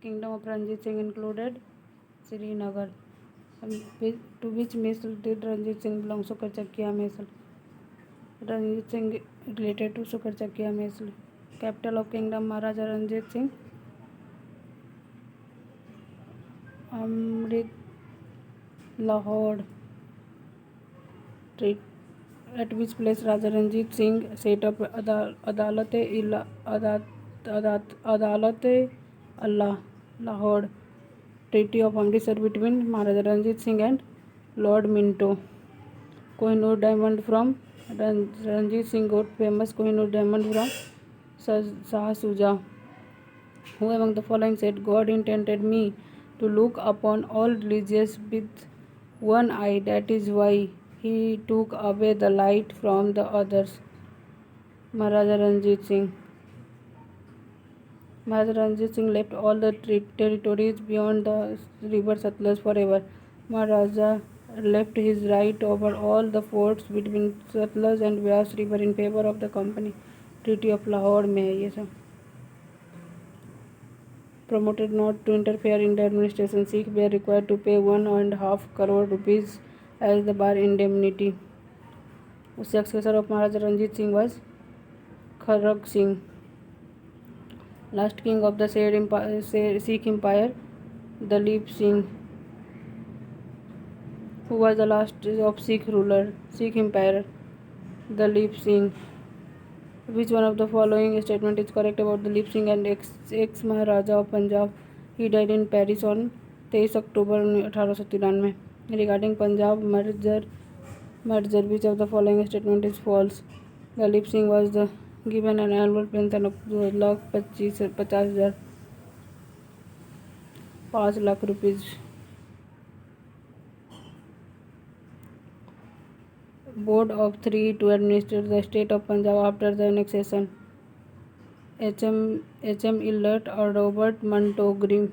Kingdom of Ranjit Singh included Srinagar. To which misl did Ranjit Singh belong? Sukarchakia misl. Ranjit Singh related to Sukarchakia misl. Capital of Kingdom Maharaja Ranjit Singh. Amrit Lahore. At which place Raja Ranjit Singh set up Adalate Allah, Lahore. Treaty of Amritsar between Maharaja Ranjit Singh and Lord Minto. Kohinoor diamond from Ranjit Singh got famous Kohinoor diamond from Shah Shuja. Who among the following said, God intended me to look upon all religions with one eye, that is why he took away the light from the others? Maharaja Ranjit Singh. Maharaja Ranjit Singh left all the territories beyond the river Satluj forever. Maharaja left his right over all the forts between Satluj and Vyas river in favor of the company. Treaty of Lahore में है ये सब. Promoted not to interfere in the administration, Sikh were required to pay 1.5 crore rupees as the bar indemnity. The successor of Maharaja Ranjit Singh was Kharag Singh. Last king of the Sikh Empire, Dalip Singh. Who was the last of Sikh Empire? Dalip Singh. Which one of the following statement is correct about Dalip Singh and ex-Maharaja of Punjab? He died in Paris on 23 October 1893. Regarding Punjab merger, which of the following statement is false? Dalip Singh was given an annual pension of 2,50,000 5 lakh rupees. Board of 3 to administer the state of Punjab after the annexation. H.M. Illert or Robert Montgomery.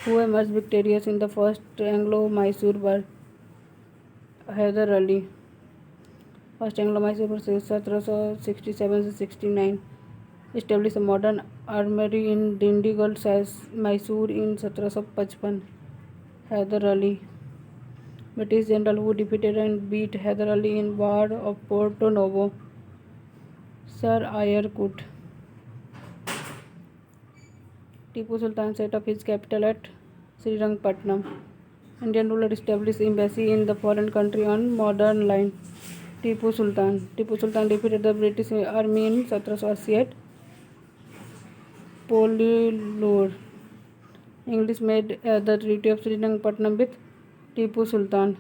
Who emerged victorious in the first Anglo-Mysore War? Hyder Ali. First Anglo-Mysore War 1767-69. Established a modern armory in Dindigul, Mysore in 1755. Hyder Ali. British general who defeated and beat Hyder Ali in War of Porto Novo. Sir Eyre Coote. Tipu Sultan set up his capital at Srirangpatnam. Indian ruler established embassy in the foreign country on modern line. Tipu Sultan defeated the British army in 1780 at Polilur. English made the Treaty of Srirangpatnam with Tipu Sultan.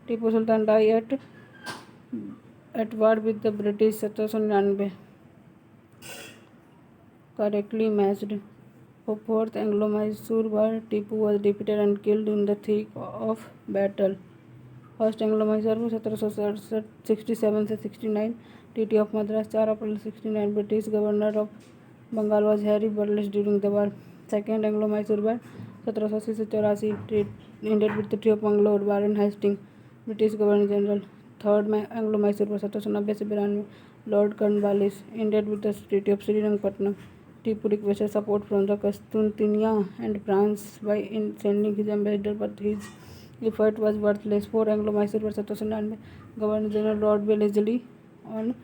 Tipu Sultan died at war with the British 1799. Correctly matched. For Fourth Anglo-Mysore War, Tipu was defeated and killed in the thick of battle. First Anglo-Mysore War 1767-69. Treaty of Madras 4 April 69. British governor of Bengal was Harry Burles during the war. Second Anglo-Mysore War 1780-84. Ended with the Treaty of Mangalore. Warren Hastings, British Governor General. Third Anglo-Mysore War 1790-92. Lord Cornwallis. Ended with the Treaty of Srirangpatnam. Tipu requested support from the Constantinople and France by sending his ambassador, but his effort was worthless. 4 Anglo-Mysore War 1799. Governor General Lord Wellesley on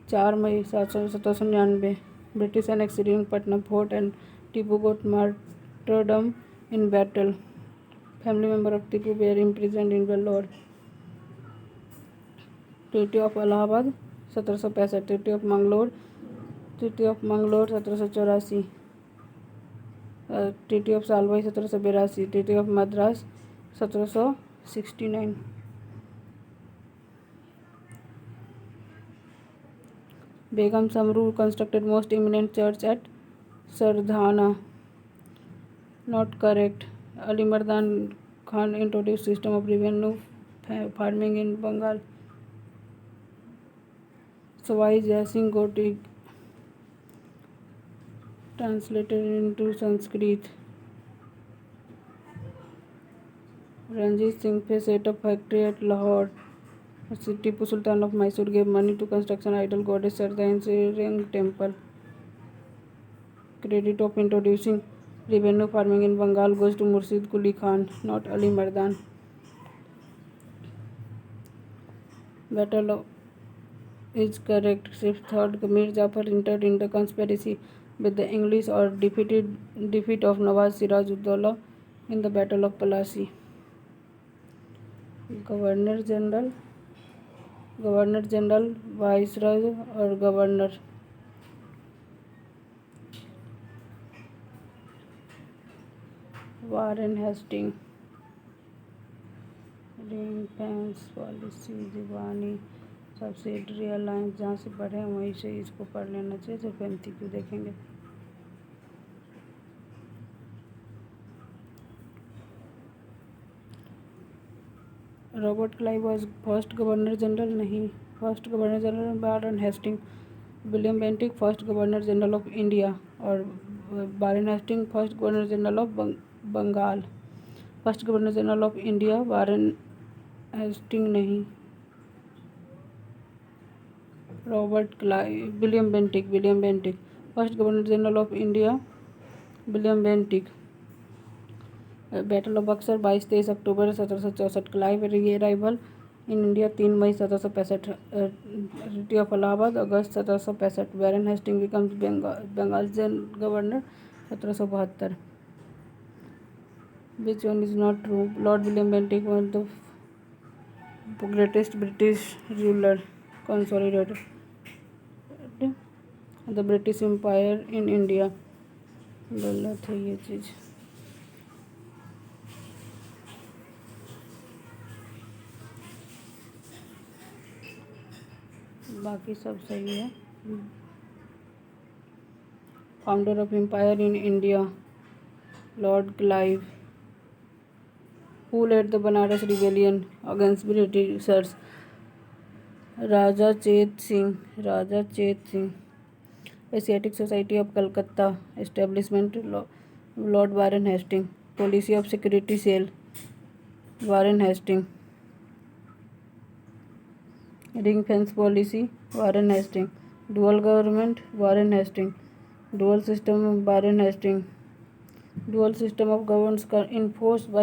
4 May 1799. British annexed Srirangpatnam fort and Tipu got martyrdom in battle. Family member of Tipu were imprisoned in Vellore. Treaty of Allahabad 1765. Treaty of Mangalore 1784. Treaty of Salwai 1782. Treaty of Madras 1769. Begum Samru constructed most eminent church at Sardhana. Not correct. Ali Mardan Khan introduced system of revenue farming in Bengal. Sawai Jai Singh Gotik translated into Sanskrit. Ranjit Singh set up factory at Lahore. Tipu Sultan of Mysore gave money to construction idol goddess Sardha in Srirang temple. credit of introducing revenue farming in Bengal goes to Murshid Quli Khan, not Ali Mardan. Battle of is correct. If third Mir Jafar entered in the conspiracy with the English or defeat of Nawaz Siraj-ud-Dowla in the Battle of Plassey. Governor General, Viceroy or Governor. Warren Hastings. Ring fence policy, Deewani, subsidiary alliance, जहाँ से पढ़े वहीं से इसको पढ़ लेना चाहिए। सिर्फ MCQ देखेंगे। Robert Clive was first governor general नहीं, first governor general Warren Hastings. William Bentinck first governor general of India और Warren Hastings first governor general of Bengal. First governor general of India Warren Hastings नहीं, Robert Clive. William Bentinck first governor general of India William Bentinck. Battle of Buxar 22-23 October 1764। Clive arrival in India 3 May 1765। Treaty of Allahabad August 1765। Warren Hasting becomes Bengal governor 1772। Which one is not true? Lord William Bentinck was the greatest British ruler, consolidated the British Empire in India। गलत है ये चीज़। बाकी सब सही है। Founder of empire in India Lord Clive. Who led the Banaras rebellion against Britishers? Raja Chet Singh. Asiatic Society of Calcutta establishment Lord Warren Hasting. Policy of security cell Warren Hasting. Ring fence policy Warren Hasting. Dual government Warren Hasting. Dual system Warren Hasting. Dual system of governance enforced by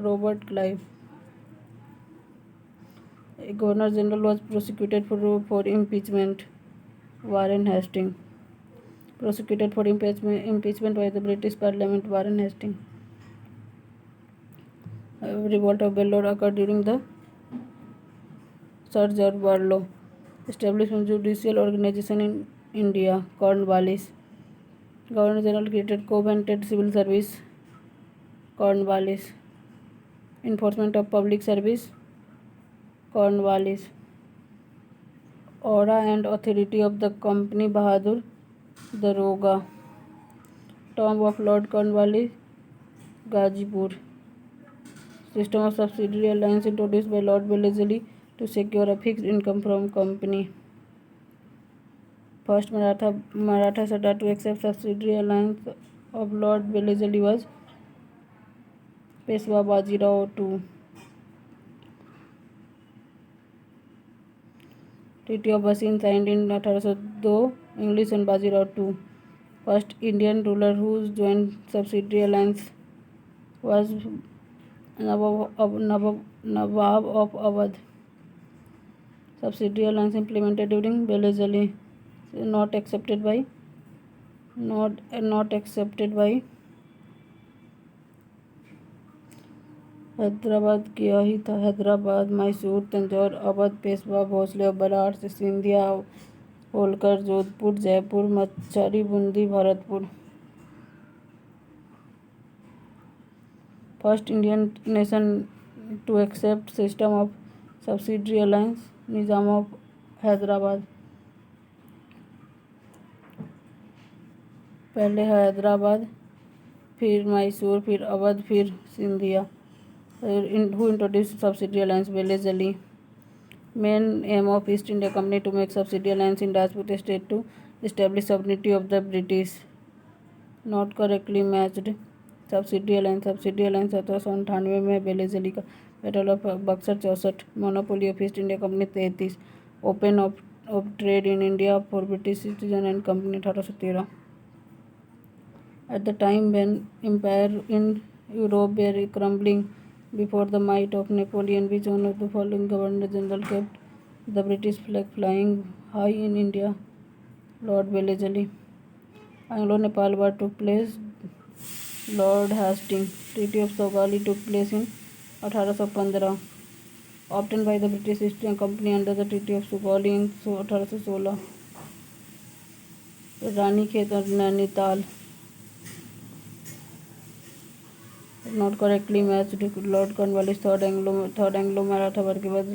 Robert Clive। A governor general was prosecuted for impeachment Warren Hastings। Prosecuted for impeachment by the British Parliament Warren Hastings। Revolt of Bellore occurred during the Sir George Barlow। Establishment judicial organization in India Cornwallis। Governor General created covenanted civil service Cornwallis। Enforcement of public service Cornwallis। Aura and authority of the Company Bahadur Daroga। Tomb of Lord Cornwallis Gazipur। System of subsidiary alliance introduced by Lord Wellesley to secure a fixed income from company। First Maratha Sardar to accept subsidiary alliance of Lord Wellesley was Peshwa Bajirao II। Treaty of Bassein signed in 1802 English and Bajirao II। First Indian ruler whose joined subsidiary alliance was Nawab of Awadh। Subsidiary alliance implemented during Wellesley not accepted by Hyderabad किया ही था। Hyderabad Mysore Tanjore Awadh Peshwa Bhosle Banaras Scindia Holkar Jodhpur Jaipur Macheri Bundi Bharatpur. First Indian nation to accept system of subsidiary alliance Nizam of Hyderabad. पहले हैदराबाद फिर मैसूर फिर अवध फिर Scindia. Who introduced subsidiary alliance Wellesley। Main aim of East India Company to make subsidiary alliance in Rajput state to establish sovereignty of the British। Not correctly matched। subsidiary alliance 1798 में Wellesley का। Battle of Buxar 64। Monopoly of east India company 33। Open of trade in India for British citizen and company 1813। At the time when empire in Europe were crumbling before the might of Napoleon, which one of the following Governor-General kept the British flag flying high in India? Lord Wellesley. Anglo-Nepal War took place. Lord Hastings. Treaty of Sogali took place in 1815, obtained by the British East India Company under the Treaty of Sugauli in 1816. Ranikhet और Nainital not correctly matched. Lord Cornwallis third Anglo Maratha war के बाद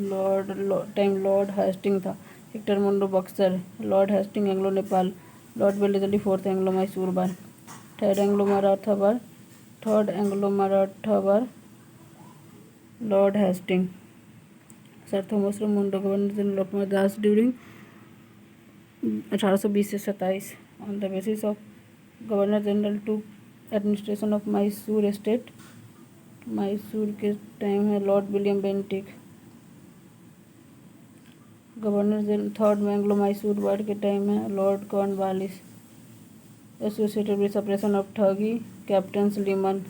Lord Hastings था. Hector Munro Buxar. Lord Hastings Anglo Nepal. Lord Wellesley fourth Anglo Mysore war. Third Anglo Maratha war Lord Hastings. Sir Thomas Munro governor general of Madras during 1820 से 27 on the basis of governor general to administration of Mysore state. Mysore के time है Lord William Bentinck. Governor general third Anglo Mysore war के time है Lord Cornwallis. Associated with suppression of thuggee captain Sleeman.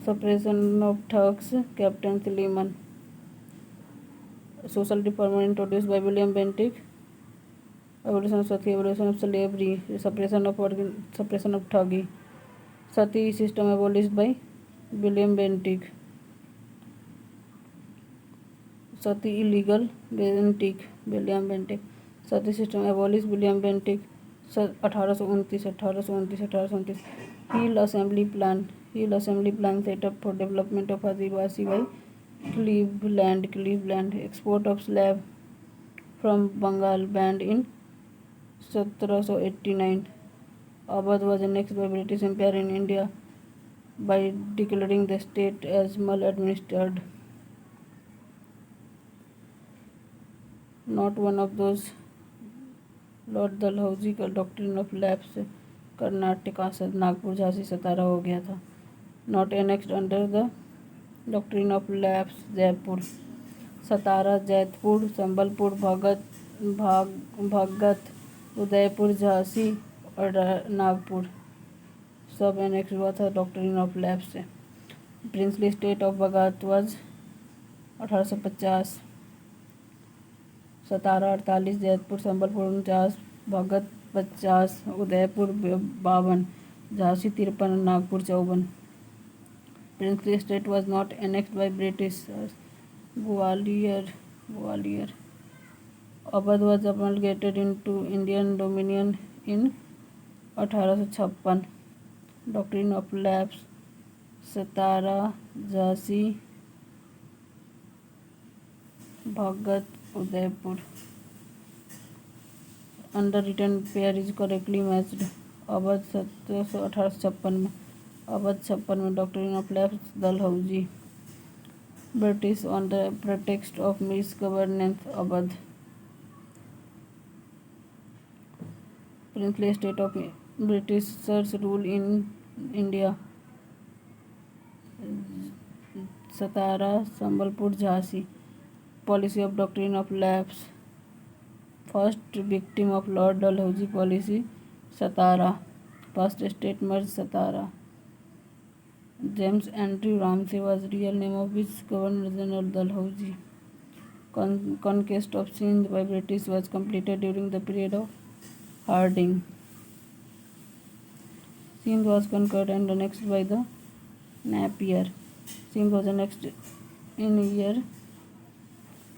Suppression of thugs captain Sleeman. Social reformer introduced by William Bentinck. Abolition of sati. Abolition of slavery. Suppression of thuggee. Sati system abolished by William Bentinck. Sati illegal William Bentinck. Sati system abolish William Bentinck. 1829. Hill assembly plan set up for development of Adivasi by Cleveland. Export of slaves from Bengal banned in 1789. Awadh was annexed by British Empire in India by declaring the state as mal-administered. Not one of those. Lord Dalhousie का doctrine of lapse Karnataka से नागपुर झांसी सतारा हो गया था. Not annexed under the doctrine of lapse Jaipur. Satara Jaitpur Sambalpur Bhagat Udaipur Jhansi और नागपुर सब annex हुआ था doctrine of lapse से. Princely state of Bhagat was 1850. Satara 48. Jaitpur Sambalpur 49. Bhagat 50. Udaipur 52. Jhansi 53. Nagpur 54. Princely state was not annexed by British. Gwalior. Awadh was amalgamated into Indian dominion in 1856. Doctrine of lapse. Satara Jhansi Bhagat Udaipur. Under return pair is correctly matched. Awadh 1856 में. अवध 56 में. Doctrine of lapse Dalhousie. British on the pretext of misgovernance Awadh. Princely state of Britishers rule in India. Satara Sambalpur Jhansi. Policy of doctrine of lapse. First victim of Lord Dalhousie policy Satara. First state merge Satara. James Andrew Ramsay was real name of which Governor General Dalhousie. Conquest of Sindh by British was completed during the period of Harding. Sindh was conquered and annexed by the Napier. Sindh was annexed in year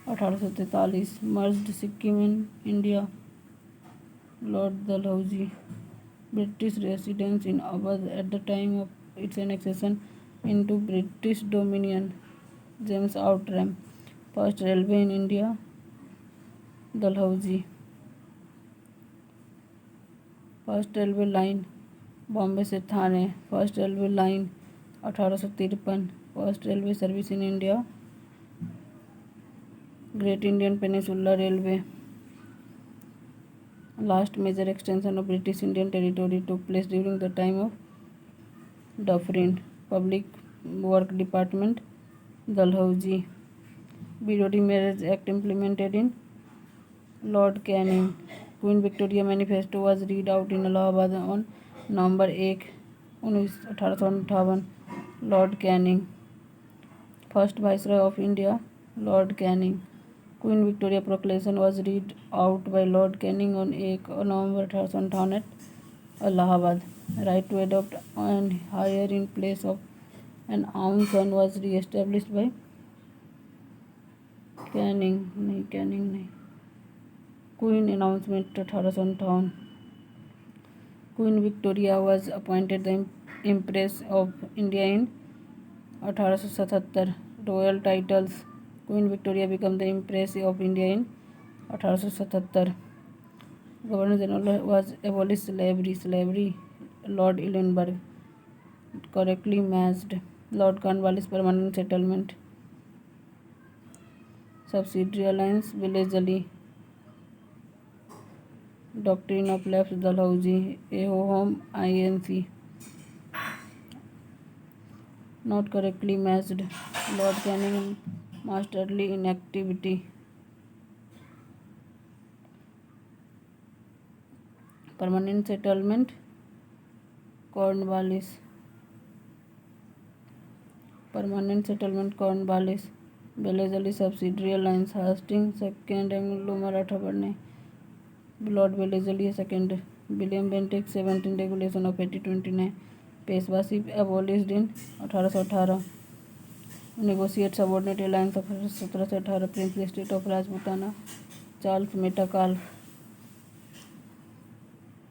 1843. Merged Sikkim in India. Lord Dalhousie. British residence in Awadh at the time of its annexation into British Dominion. James Outram. First railway in India. Dalhousie. First railway line Bombay से Thane. First railway line 1853. First railway service in India great Indian peninsula railway. Last major extension of British Indian territory took place during the time of Dufferin. Public work department Dalhousie. बीरोडी marriage act implemented in Lord Canning. Queen Victoria Manifesto was read out in Allahabad on November 1, 1858, Lord Canning. First viceroy of India, Lord Canning. Queen Victoria proclamation was read out by Lord Canning on 1 November 1858 at Allahabad. Right to adopt and hire in place of an own son was re-established by Canning नहीं, Queen announcement 1858. Queen Victoria was appointed the Empress of India in 1877. Royal titles. Queen Victoria became the Empress of India in 1877. Governor General was abolished slavery. Lord Ellenberg. Correctly matched. Lord Cornwallis permanent settlement. Subsidiary alliance Wellesley. Doctrine of Lapse Dalhousie. Ahom Inc. Not correctly matched. Lord Canning masterly inactivity. Permanent settlement Cornwallis. Permanent settlement Cornwallis. Wellesley subsidiary alliance Hastings. Second Anglo-Maratha बढ़ने. Lord Wellesley second. William Bentinck 17 regulation of 1829. पेशवाशिप abolished in 1818. Negotiate subordinate alliance of 1718. Princely state of Rajputana. Charles Metcalfe.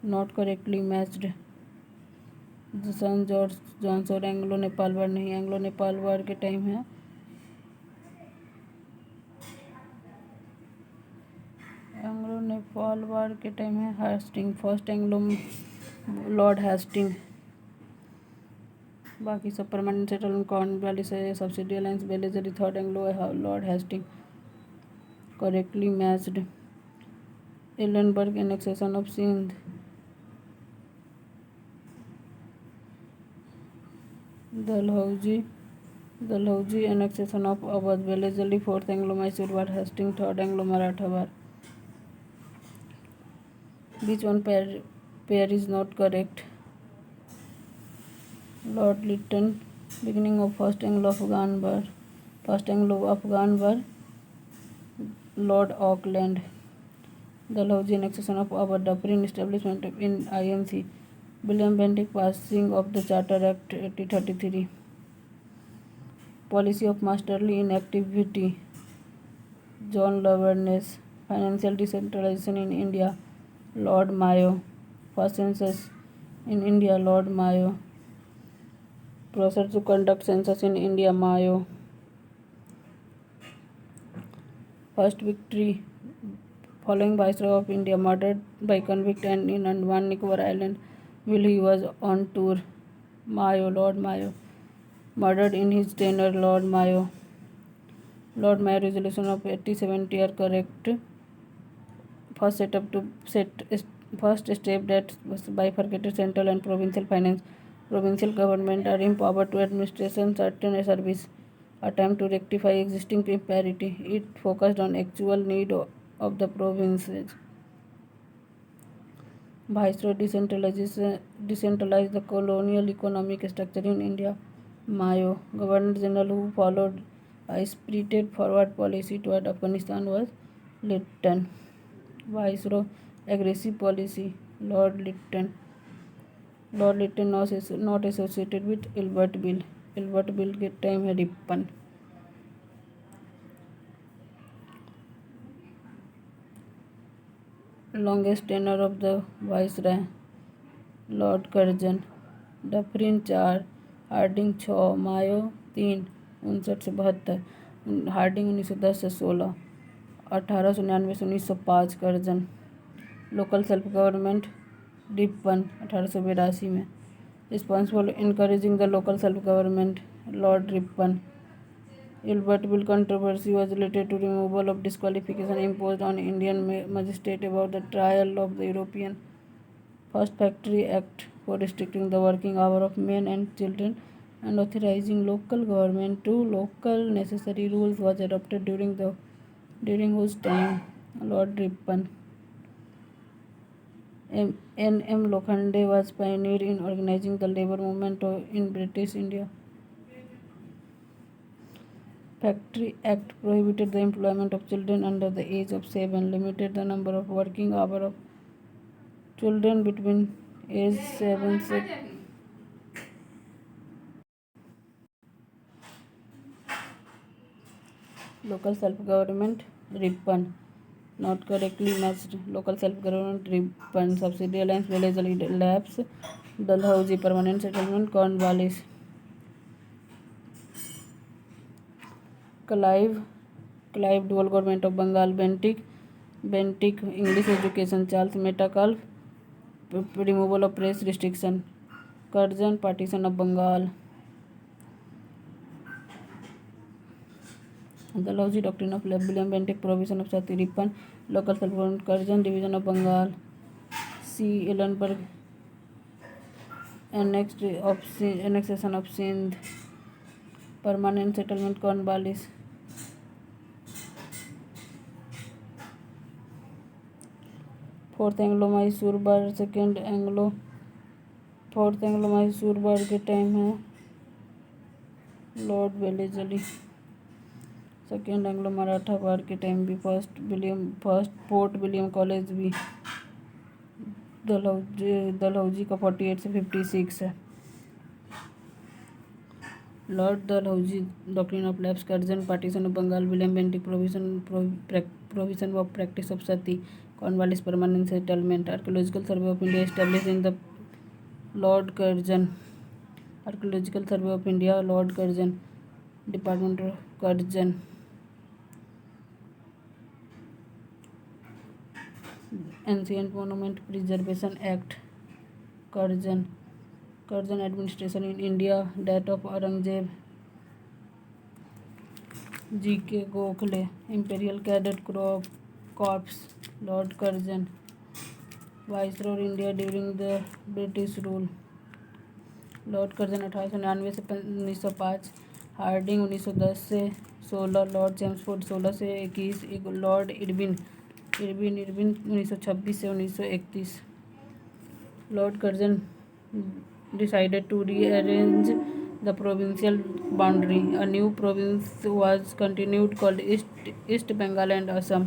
Not correctly matched. Son George Johns और Anglo Nepal war नहीं, Anglo Nepal war के time है Hasting, first Anglo Lord Hasting. बाकी सब permanent settlement Cornwallis है, subsidy alliance Wellesley, third Anglo Lord Hasting. Correctly matched. Ellenborough annexation of Sindh. Dalhousie annexation of Awadh. Wellesley fourth Anglo Mysore war, Hasting third Anglo Maratha war. Which one pair is not correct? Lord Lytton, beginning of First Anglo-Afghan War. First Anglo-Afghan War, Lord Auckland. Dalhousie annexation of Awadh, Dufferin establishment in INC. William Bentinck passing of the Charter Act 1833. Policy of masterly inactivity. John Lovelace. Financial decentralization in India, Lord Mayo. First census in India, Lord Mayo. Process to conduct census in India, Mayo. First victory following Viceroy of India murdered by convict and in Andaman Nicobar Island while he was on tour, Mayo, Lord Mayo. Murdered in his tenure, Lord Mayo. Lord Mayo resolution of 1870 are correct. First step that bifurcated central and provincial finance. Provincial government are empowered to administration certain service. Attempt to rectify existing parity. It focused on actual need of the provinces. Viceroy decentralized the colonial economic structure in India, Mayo. Governor General who followed a spirited forward policy toward Afghanistan was Lytton. Viceroy aggressive policy, Lord Lytton. Lord Lytton not associated with Albert Bill. Albert Bill के time है Ripon. Longest tenure of the Viceroy, Lord Curzon. Dufferin 4, Hardinge 6, Mayo 3, 59 से 72, Hardinge 1910 से 16, 1899 से 1905, Curzon. Local self government, Ripon 1882 में। Responsible encouraging the local self government, Lord Ripon. Albert Bill controversy was related to removal of disqualification imposed on Indian magistrate about the trial of the European. First Factory Act for restricting the working hour of men and children and authorizing local government to local necessary rules was adopted during whose time, Lord Ripon. N.M. Lokhande was pioneer in organizing the labor movement in British India. Factory Act prohibited the employment of children under the age of 7, limited the number of working hours of children between age 7 6. Local self-government ribbon not correctly matched. Local self-government ribbon subsidy alliance village labs Dalhousie permanent settlement Cornwallis. Clive dual government of Bengal Bentic English education Charles Metcalfe removal of press restriction Curzon partition of Bengal. Dalhousie doctrine of William Bentinck provision of Sati Ripan local self-government Curzon division of Bengal. C. Ellenberg annexation of Sindh permanent settlement Cornwallis. Fourth Anglo Mysore war fourth Anglo Mysore war के time है Lord Wellesley. Second Anglo Maratha war के time भी first fort William college भी दलहौजी का 48 से 56 है. Lord Dalhousie doctrine of lapse Curzon partition of Bengal William Bentinck provision of practice of sati Cornwallis permanent settlement Archaeological Survey of India establish in the Lord Curzon Archaeological Survey of India Lord Curzon department of Curzon ancient monument preservation act Curzon administration in India death of Aurangzeb G.K. Gokhale imperial cadet corps Lord Curzon viceroy India during the British rule Lord Curzon 1899 से 1905 Hardinge 1910 से 16 Lord Chelmsford 16 से 21 Lord Irwin 1926 से 1931 Lord Curzon decided to rearrange the provincial boundary. A new province was continued called East Bengal and Assam.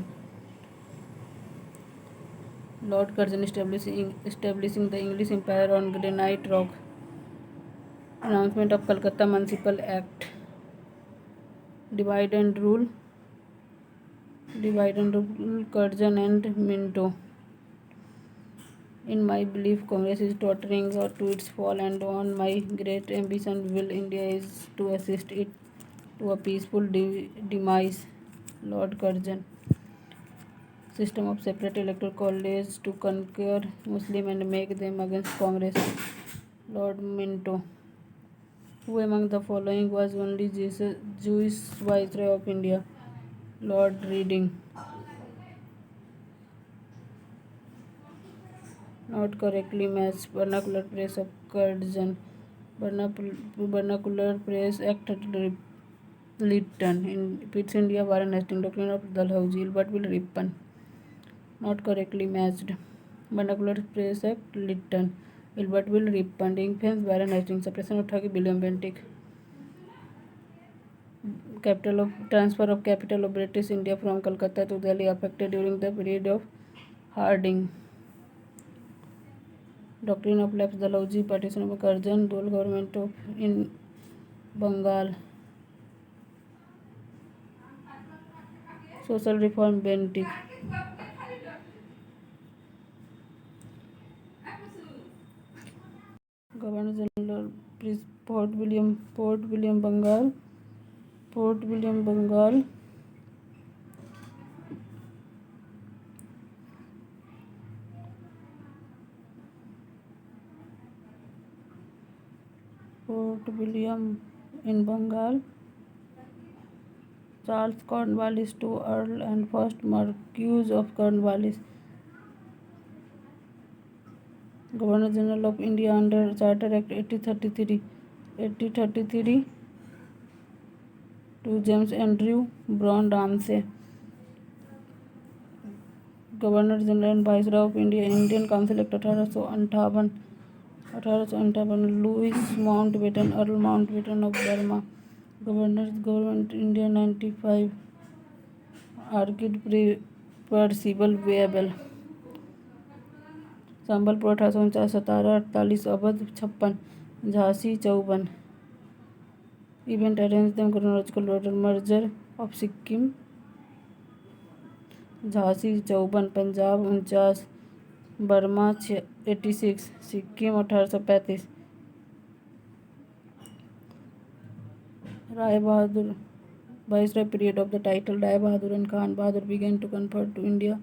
Lord Curzon establishing the English Empire on granite rock. Announcement of Calcutta Municipal Act. Divide and rule Curzon and Minto. In my belief, Congress is tottering to its fall, and on my great ambition will India is to assist it to a peaceful demise. Lord Curzon. System of separate electoral college to conquer Muslim and make them against Congress. Lord Minto. Who among the following was only Jewish Viceroy of India? Lord Reading. Not correctly matched. Vernacular Press of Curzon. Vernacular Press Act Lytton. In Pitts India Warren Hastings Doctrine of Dalhousie Gilbertville Ripon. Not correctly matched. Vernacular Press Act Lytton Gilbertville Ripon. Defense Warren Hastings. Suppression of Thagi William Bentinck. Transfer of capital of British India from Calcutta to Delhi affected during the period of Harding. Doctrine of lapse Dalhousie partition of Curzon dual government of in Bengal. Social reform Bentinck. Governor General Fort William Bengal. Fort William in Bengal. Charles Cornwallis to Earl and first Marquess of Cornwallis. Governor General of India under Charter Act 1833 to James Andrew Brown Ramsay. Governor general and viceroy of India, Indian council act 1858, Louis Mountbatten, Earl Mountbatten of Burma, governor government India 95, आर्किड Percival Wavell, Sambalpur 1849, 1748, Awadh 56, Jhansi 54, event arrange them chronological order, merger of Sikkim, Jhansi 54, Punjab 49, Burma 86, Sikkim 1835, Rai Bahadur, Viceroy period of the title Rai Bahadur and Khan Bahadur began to confer to India